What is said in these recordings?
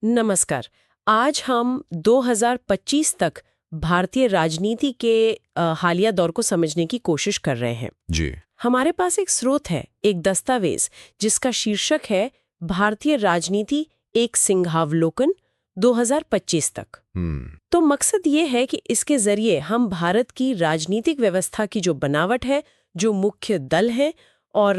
नमस्कार। आज हम 2025 तक भारतीय राजनीति के हालिया दौर को समझने की कोशिश कर रहे हैं। जी। हमारे पास एक स्रोत है, एक दस्तावेज जिसका शीर्षक है भारतीय राजनीति एक सिंहावलोकन 2025 तक। तो मकसद ये है कि इसके जरिए हम भारत की राजनीतिक व्यवस्था की जो बनावट है, जो मुख्य दल हैं और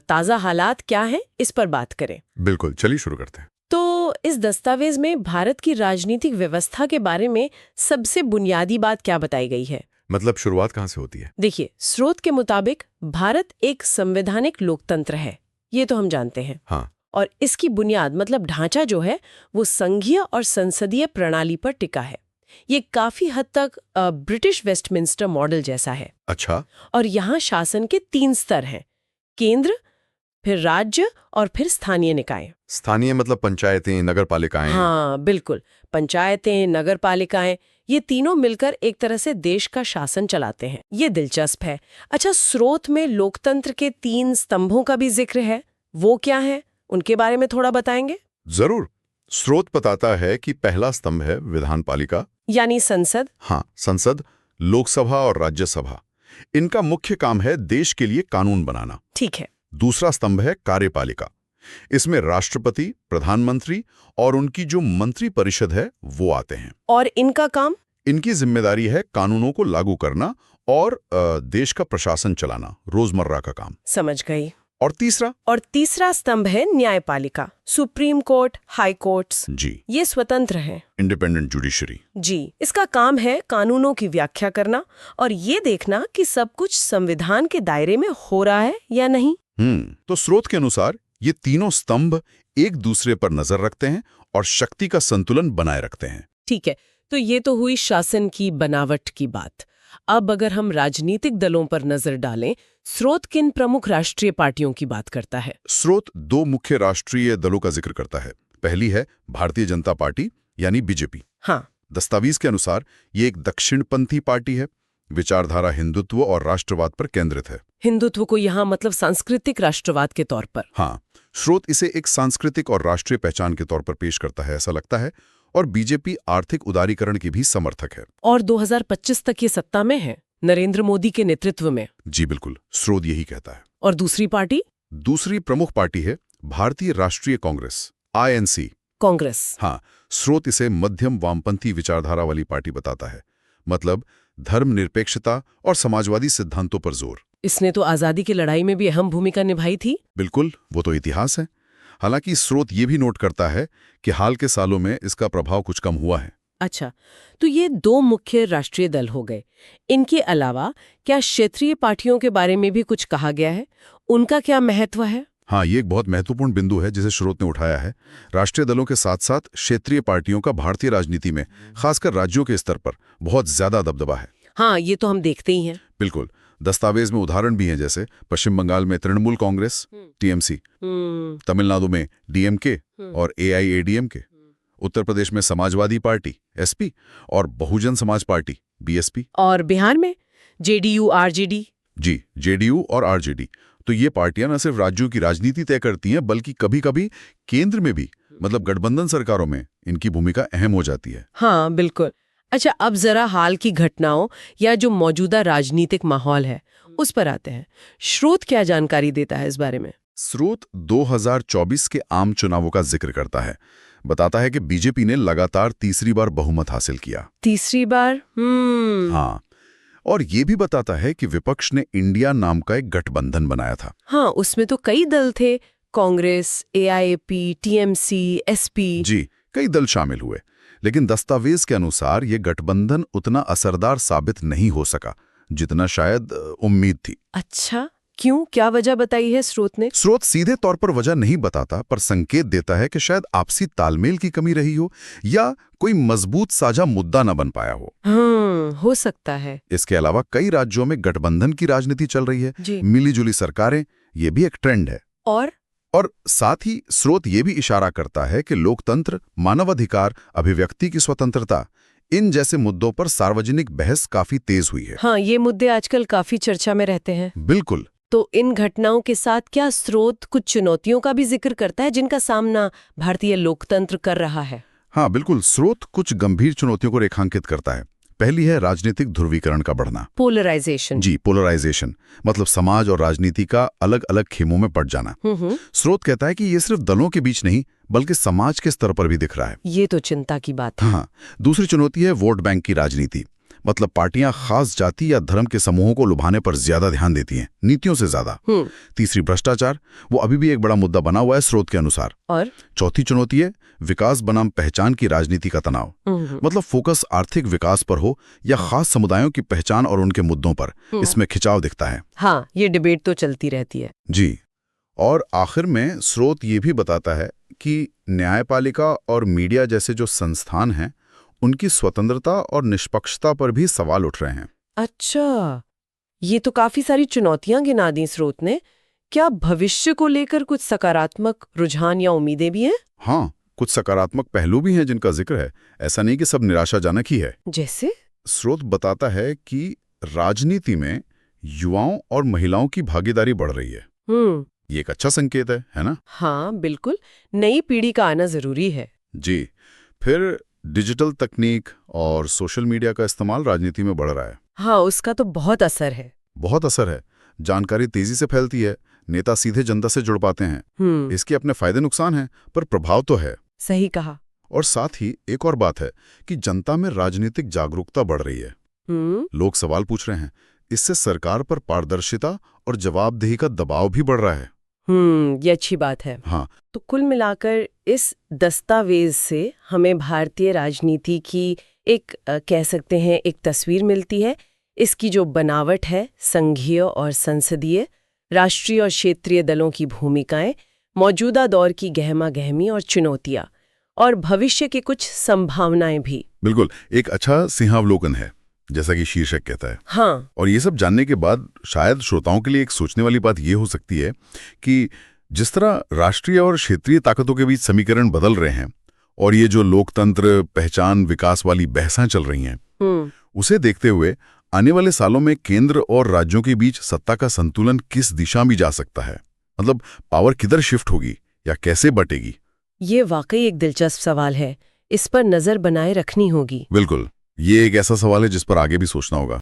ताज़ा हालात क्या हैं, इस पर बात करें। बिल्कुल, चलिए शुरू करते हैं। तो इस दस्तावेज में भारत की राजनीतिक व्यवस्था के बारे में सबसे बुनियादी बात क्या बताई गई है? मतलब शुरुआत कहाँ से होती है? देखिए, स्रोत के मुताबिक भारत एक संवैधानिक लोकतंत्र है, ये तो हम जानते हैं। हाँ। और इसकी बुनियाद मतलब ढांचा जो है वो संघीय और संसदीय प्रणाली पर टिका है। ये काफी हद तक ब्रिटिश वेस्टमिंस्टर मॉडल जैसा है। अच्छा। और यहाँ शासन के 3 स्तर हैं, केंद्र, फिर राज्य और फिर स्थानीय निकाय। स्थानीय मतलब पंचायतें, नगर पालिकाएं। हाँ बिल्कुल, पंचायतें, नगर पालिकाएं, ये तीनों मिलकर एक तरह से देश का शासन चलाते हैं। ये दिलचस्प है। अच्छा, स्रोत में लोकतंत्र के 3 स्तंभों का भी जिक्र है, वो क्या है, उनके बारे में थोड़ा बताएंगे? जरूर। स्रोत बताता है कि पहला स्तंभ है विधान पालिका, यानी संसद। हाँ, संसद, लोकसभा और राज्यसभा। इनका मुख्य काम है देश के लिए कानून बनाना। ठीक है। दूसरा स्तंभ है कार्यपालिका। इसमें राष्ट्रपति, प्रधानमंत्री और उनकी जो मंत्री परिषद है वो आते हैं। और इनका काम? इनकी जिम्मेदारी है कानूनों को लागू करना और देश का प्रशासन चलाना, रोजमर्रा का काम। समझ गई। और तीसरा स्तंभ है न्यायपालिका, सुप्रीम कोर्ट, हाई कोर्ट्स। जी। ये स्वतंत्र है, इंडिपेंडेंट जुडिशरी। जी। इसका काम है कानूनों की व्याख्या करना और ये देखना कि सब कुछ संविधान के दायरे में हो रहा है या नहीं। तो स्रोत के अनुसार ये तीनों स्तंभ एक दूसरे पर नजर रखते हैं और शक्ति का संतुलन बनाए रखते हैं। ठीक है, तो ये तो हुई शासन की बनावट की बात। अब अगर हम राजनीतिक दलों पर नजर डालें, स्रोत किन प्रमुख राष्ट्रीय पार्टियों की बात करता है? स्रोत 2 मुख्य राष्ट्रीय दलों का जिक्र करता है। पहली है भारतीय जनता पार्टी यानी बीजेपी। हाँ। दस्तावेज के अनुसार ये एक दक्षिणपंथी पार्टी है, विचारधारा हिंदुत्व और राष्ट्रवाद पर केंद्रित है। हिंदुत्व को यहाँ मतलब सांस्कृतिक राष्ट्रवाद के तौर पर? हाँ, स्रोत इसे एक सांस्कृतिक और राष्ट्रीय पहचान के तौर पर पेश करता है, ऐसा लगता है। और बीजेपी आर्थिक उदारीकरण की भी समर्थक है। और 2025 तक ये सत्ता में है, नरेंद्र मोदी के नेतृत्व में। जी बिल्कुल, स्रोत यही कहता है। और दूसरी पार्टी? दूसरी प्रमुख पार्टी है भारतीय राष्ट्रीय कांग्रेस, INC। कांग्रेस। हाँ, स्रोत इसे मध्यम वामपंथी विचारधारा वाली पार्टी बताता है, मतलब धर्मनिरपेक्षता और समाजवादी सिद्धांतों पर जोर। इसने तो आजादी की लड़ाई में भी अहम भूमिका निभाई थी। बिल्कुल, वो तो इतिहास है। हालांकि स्रोत ये भी नोट करता है कि हाल के सालों में इसका प्रभाव कुछ कम हुआ है। अच्छा, तो ये 2 मुख्य राष्ट्रीय दल हो गए। इनके अलावा क्या क्षेत्रीय पार्टियों के बारे में भी कुछ कहा गया है? उनका क्या महत्व है? हाँ, ये एक बहुत महत्वपूर्ण बिंदु है जिसे स्रोत ने उठाया है। राष्ट्रीय दलों के साथ साथ क्षेत्रीय पार्टियों का भारतीय राजनीति में, खासकर राज्यों के स्तर पर, बहुत ज्यादा दबदबा है। हाँ, ये तो हम देखते ही हैं। बिल्कुल। दस्तावेज में उदाहरण भी हैं, जैसे पश्चिम बंगाल में तृणमूल कांग्रेस, TMC, तमिलनाडु में DMK और AIADMK, उत्तर प्रदेश में समाजवादी पार्टी SP और बहुजन समाज पार्टी BSP, और बिहार में JDU RJD। जी, JDU और RJD। तो ये पार्टियां न सिर्फ राज्यों की राजनीति तय करती हैं, बल्कि कभी-कभी केंद्र में भी, मतलब गठबंधन सरकारों में, इनकी भूमिका अहम हो जाती है। हाँ बिल्कुल। अच्छा, अब जरा हाल की घटनाओं या जो मौजूदा राजनीतिक माहौल है उस पर आते हैं। स्रोत क्या जानकारी देता है इस बारे में? स्रोत 2024 के आम चुनावों का जिक्र करता है। बताता है कि बीजेपी ने लगातार तीसरी बार बहुमत हासिल किया। तीसरी बार? हाँ, और ये भी बताता है कि विपक्ष ने इंडिया नाम का एक गठबंधन बनाया था। हाँ, उसमें तो कई दल थे, कांग्रेस, AIAP, TMC, SP। जी, कई दल शामिल हुए। लेकिन दस्तावेज के अनुसार ये गठबंधन उतना असरदार साबित नहीं हो सका जितना शायद उम्मीद थी। अच्छा, क्यों? क्या वजह बताई है स्रोत ने? स्रोत सीधे तौर पर वजह नहीं बताता, पर संकेत देता है कि शायद आपसी तालमेल की कमी रही हो या कोई मजबूत साझा मुद्दा न बन पाया हो। हो सकता है। इसके अलावा कई राज्यों में गठबंधन की राजनीति चल रही है, मिलीजुली सरकारें, ये भी एक ट्रेंड है। और साथ ही स्रोत ये भी इशारा करता है कि लोकतंत्र, मानवाधिकार, अभिव्यक्ति की स्वतंत्रता, इन जैसे मुद्दों पर सार्वजनिक बहस काफी तेज हुई है। हाँ, ये मुद्दे आजकल काफी चर्चा में रहते हैं। बिल्कुल। तो इन घटनाओं के साथ क्या स्रोत कुछ चुनौतियों का भी जिक्र करता है जिनका सामना भारतीय लोकतंत्र कर रहा है? हाँ बिल्कुल, स्रोत कुछ गंभीर चुनौतियों को रेखांकित करता है। पहली है राजनीतिक ध्रुवीकरण का बढ़ना। पोलराइजेशन। जी, पोलराइजेशन मतलब समाज और राजनीति का अलग अलग खेमों में पड़ जाना। स्रोत कहता है कि ये सिर्फ दलों के बीच नहीं बल्कि समाज के स्तर पर भी दिख रहा है। ये तो चिंता की बात है। हाँ, दूसरी चुनौती है वोट बैंक की राजनीति। मतलब पार्टियां खास जाति या धर्म के समूहों को लुभाने पर ज्यादा ध्यान देती हैं, नीतियों से ज्यादा। तीसरी भ्रष्टाचार, वो अभी भी एक बड़ा मुद्दा बना हुआ है स्रोत के अनुसार। और चौथी चुनौती है विकास बनाम पहचान की राजनीति का तनाव। मतलब फोकस आर्थिक विकास पर हो या खास समुदायों की पहचान और उनके मुद्दों पर, इसमें खिंचाव दिखता है। हाँ, ये डिबेट तो चलती रहती है। जी, और आखिर में स्रोत ये भी बताता है कि न्यायपालिका और मीडिया जैसे जो संस्थान हैं उनकी स्वतंत्रता और निष्पक्षता पर भी सवाल उठ रहे हैं। अच्छा, ये तो काफी सारी चुनौतियां गिना दी स्रोत ने। क्या भविष्य को लेकर कुछ सकारात्मक रुझान या उम्मीदें भी हैं? हाँ, कुछ सकारात्मक पहलू भी हैं जिनका जिक्र है। ऐसा नहीं कि सब निराशाजनक ही है। जैसे? स्रोत बताता है कि राजनीति में युवाओं और महिलाओं की भागीदारी बढ़ रही है। ये एक अच्छा संकेत है ना? हाँ बिल्कुल, नई पीढ़ी का आना जरूरी है। जी, फिर डिजिटल तकनीक और सोशल मीडिया का इस्तेमाल राजनीति में बढ़ रहा है। हाँ, उसका तो बहुत असर है। बहुत असर है। जानकारी तेजी से फैलती है, नेता सीधे जनता से जुड़ पाते हैं। इसके अपने फायदे नुकसान हैं, पर प्रभाव तो है। सही कहा। और साथ ही एक और बात है कि जनता में राजनीतिक जागरूकता बढ़ रही है। लोग सवाल पूछ रहे हैं। इससे सरकार पर पारदर्शिता और जवाबदेही का दबाव भी बढ़ रहा है। ये अच्छी बात है। हाँ, तो कुल मिलाकर इस दस्तावेज से हमें भारतीय राजनीति की एक कह सकते हैं एक तस्वीर मिलती है। इसकी जो बनावट है, संघीय और संसदीय, राष्ट्रीय और क्षेत्रीय दलों की भूमिकाएं, मौजूदा दौर की गहमा गहमी और चुनौतियां, और भविष्य की कुछ संभावनाएं भी। बिल्कुल, एक अच्छा सिंहावलोकन है, जैसा कि शीर्षक कहता है। हाँ। और ये सब जानने के बाद शायद श्रोताओं के लिए एक सोचने वाली बात ये हो सकती है कि जिस तरह राष्ट्रीय और क्षेत्रीय ताकतों के बीच समीकरण बदल रहे हैं और ये जो लोकतंत्र, पहचान, विकास वाली बहसें चल रही हैं, उसे देखते हुए आने वाले सालों में केंद्र और राज्यों के बीच सत्ता का संतुलन किस दिशा में जा सकता है? मतलब पावर किधर शिफ्ट होगी या कैसे बटेगी? ये वाकई एक दिलचस्प सवाल है। इस पर नजर बनाए रखनी होगी। बिल्कुल, ये एक ऐसा सवाल है जिस पर आगे भी सोचना होगा।